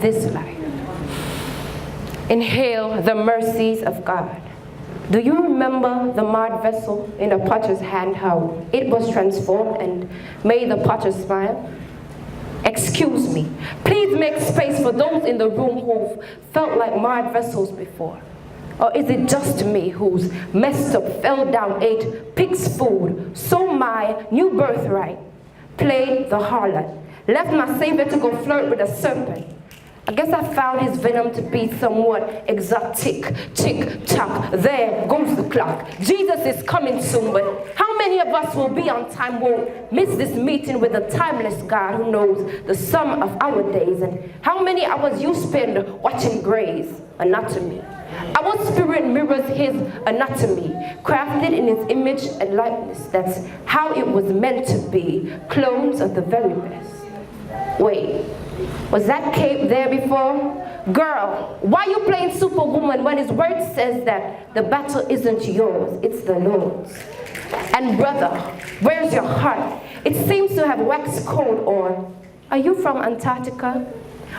this life. Inhale the mercies of God. Do you remember the marred vessel in the potter's hand, how it was transformed and made the potter smile? Excuse me, please make space for those in the room who've felt like marred vessels before. Or is it just me who's messed up, fell down, ate pig's food, sold my new birthright, played the harlot, left my savior to go flirt with a serpent? I guess I found his venom to be somewhat exotic. Tick-tock, there goes the clock. Jesus is coming soon, but how many of us will be on time, will miss this meeting with a timeless God who knows the sum of our days? And how many hours you spend watching Grey's Anatomy? Our spirit mirrors his anatomy, crafted in his image and likeness. That's how it was meant to be, clones of the very best. Wait, was that cape there before? Girl, why you playing Superwoman when his word says that the battle isn't yours, it's the Lord's? And brother, where's your heart? It seems to have waxed cold. Or are you from Antarctica?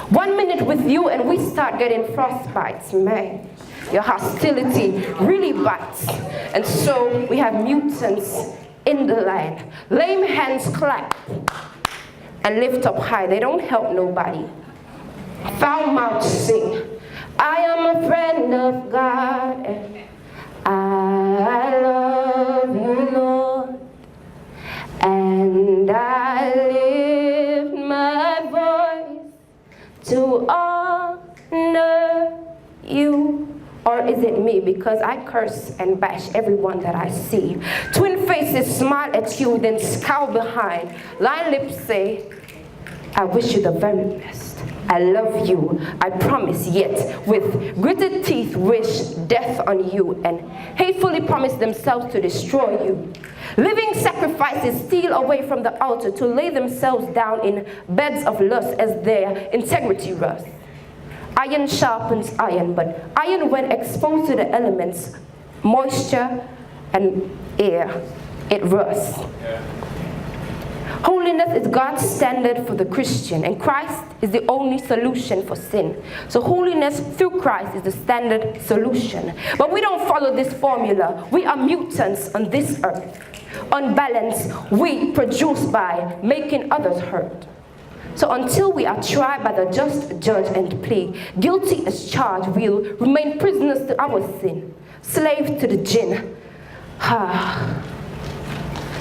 1 minute with you and we start getting frostbites, man. Your hostility really bites. And so we have mutants in the land. Lame hands clap and lift up high. They don't help nobody. Foul mouths sing. I am a friend of God, and I love you, Lord, and I lift my voice to honor you. Or is it me, because I curse and bash everyone that I see? Twin faces smile at you, then scowl behind. Lying lips say, I wish you the very best. I love you, I promise, yet with gritted teeth wish death on you, and hatefully promise themselves to destroy you. Living sacrifices steal away from the altar to lay themselves down in beds of lust as their integrity rusts. Iron sharpens iron, but iron, when exposed to the elements, moisture and air, it rusts. Holiness is God's standard for the Christian, and Christ is the only solution for sin. So holiness through Christ is the standard solution. But we don't follow this formula. We are mutants on this earth. Unbalanced, we produce by making others hurt. So until we are tried by the just judge and plea guilty as charged, we'll remain prisoners to our sin, slaves to the jinn.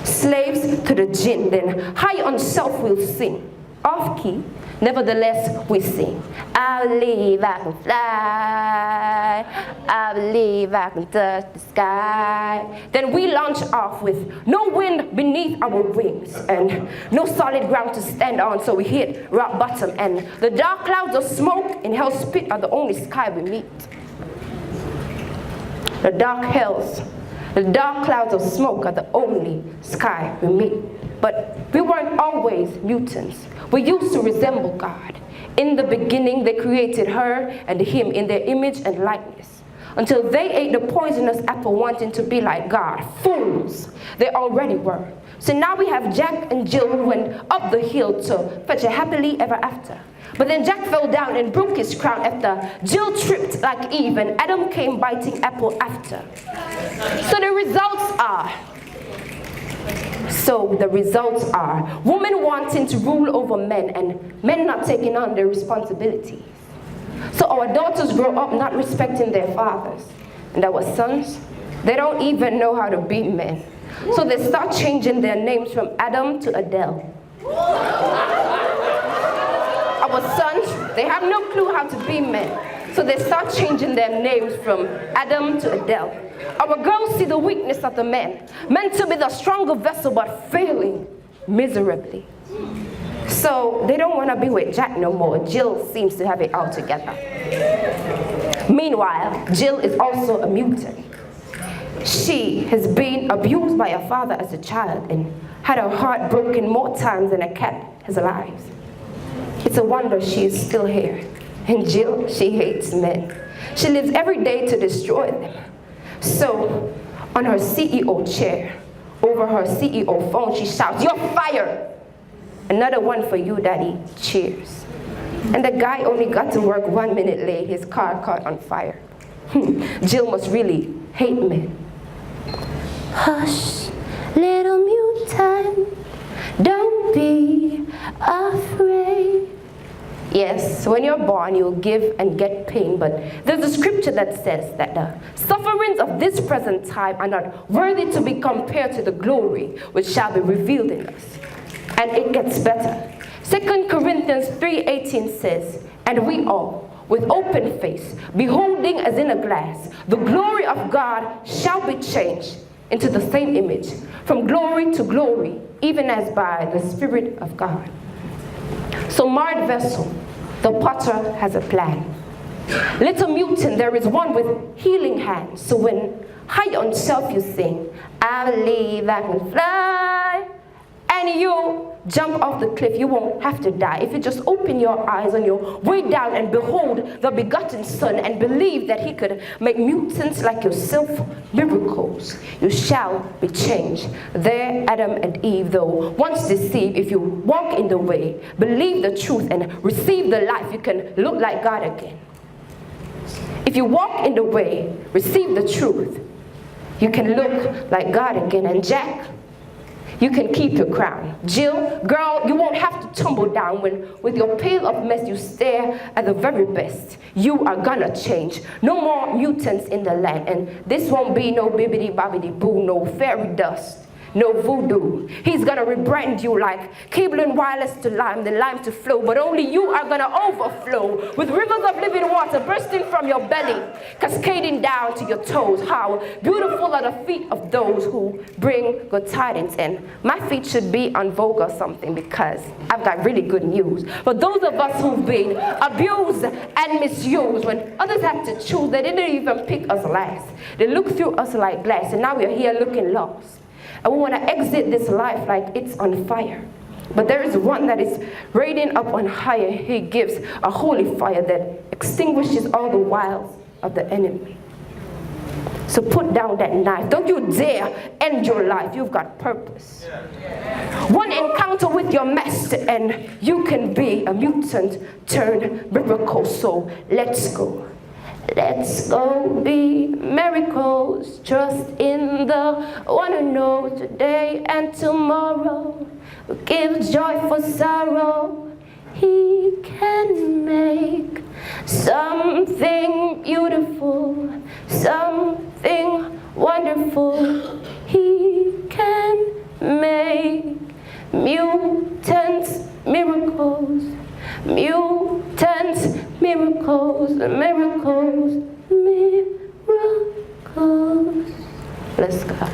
Slaves to the jinn, then high on self we'll sing. Off key, nevertheless we sing. I believe I can fly, I believe I can touch the sky. Then we launch off with no wind beneath our wings and no solid ground to stand on, so we hit rock bottom, and the dark clouds of smoke in hell's pit are the only sky we meet. The dark clouds of smoke are the only sky we meet. But we weren't always mutants. We used to resemble God. In the beginning, they created her and him in their image and likeness, until they ate the poisonous apple wanting to be like God. Fools they already were. So now we have Jack and Jill who went up the hill to fetch a happily ever after. But then Jack fell down and broke his crown after Jill tripped like Eve, and Adam came biting apple after. So the results are women wanting to rule over men and men not taking on their responsibilities. So our daughters grow up not respecting their fathers, and our sons, they don't even know how to be men. So they start changing their names from Adam to Adele. Our sons, they have no clue how to be men. So they start changing their names from Adam to Adele. Our girls see the weakness of the men, meant to be the stronger vessel but failing miserably. So they don't want to be with Jack no more. Jill seems to have it all together. Meanwhile, Jill is also a mutant. She has been abused by her father as a child and had her heart broken more times than a cat has lives. It's a wonder she is still here. And Jill, she hates men. She lives every day to destroy them. So, on her CEO chair, over her CEO phone, she shouts, "You're fired!" Another one for you, Daddy. Cheers. And the guy only got to work 1 minute late. His car caught on fire. Jill must really hate men. Hush, little mutant, don't be afraid. Yes, when you're born, you'll give and get pain, but there's a scripture that says that the sufferings of this present time are not worthy to be compared to the glory which shall be revealed in us. And it gets better. 2 Corinthians 3:18 says, and we all, with open face, beholding as in a glass, the glory of God shall be changed into the same image, from glory to glory, even as by the Spirit of God. So marred vessel, the potter has a plan. Little mutant, there is one with healing hands. So when high on self you sing, I believe I can fly, and you jump off the cliff, you won't have to die. If you just open your eyes on your way down and behold the begotten Son and believe that he could make mutants like yourself miracles, you shall be changed. There Adam and Eve, though once deceived, if you walk in the way, believe the truth and receive the life, you can look like God again. If you walk in the way, receive the truth, you can look like God again. And Jack, you can keep your crown. Jill, girl, you won't have to tumble down when with your pail of mess you stare at the very best. You are gonna change. No more mutants in the land, and this won't be no bibbidi bobbidi boo, no fairy dust, no voodoo. He's gonna rebrand you like cable and wireless to lime, the lime to flow, but only you are gonna overflow with rivers of living water bursting from your belly, cascading down to your toes. How beautiful are the feet of those who bring good tidings. And my feet should be on Vogue or something, because I've got really good news. For those of us who've been abused and misused, when others had to choose, they didn't even pick us last. They looked through us like glass, and now we're here looking lost. And we want to exit this life like it's on fire. But there is one that is radiant up on higher. He gives a holy fire that extinguishes all the wiles of the enemy. So put down that knife. Don't you dare end your life. You've got purpose. One encounter with your master and you can be a mutant turned miracle. So let's go. Let's go be miracles, trust in the one who knows today and tomorrow, who gives joy for sorrow. He can make something beautiful, something wonderful. He can make mutants miracles. Mutants, miracles, miracles, miracles. Bless God.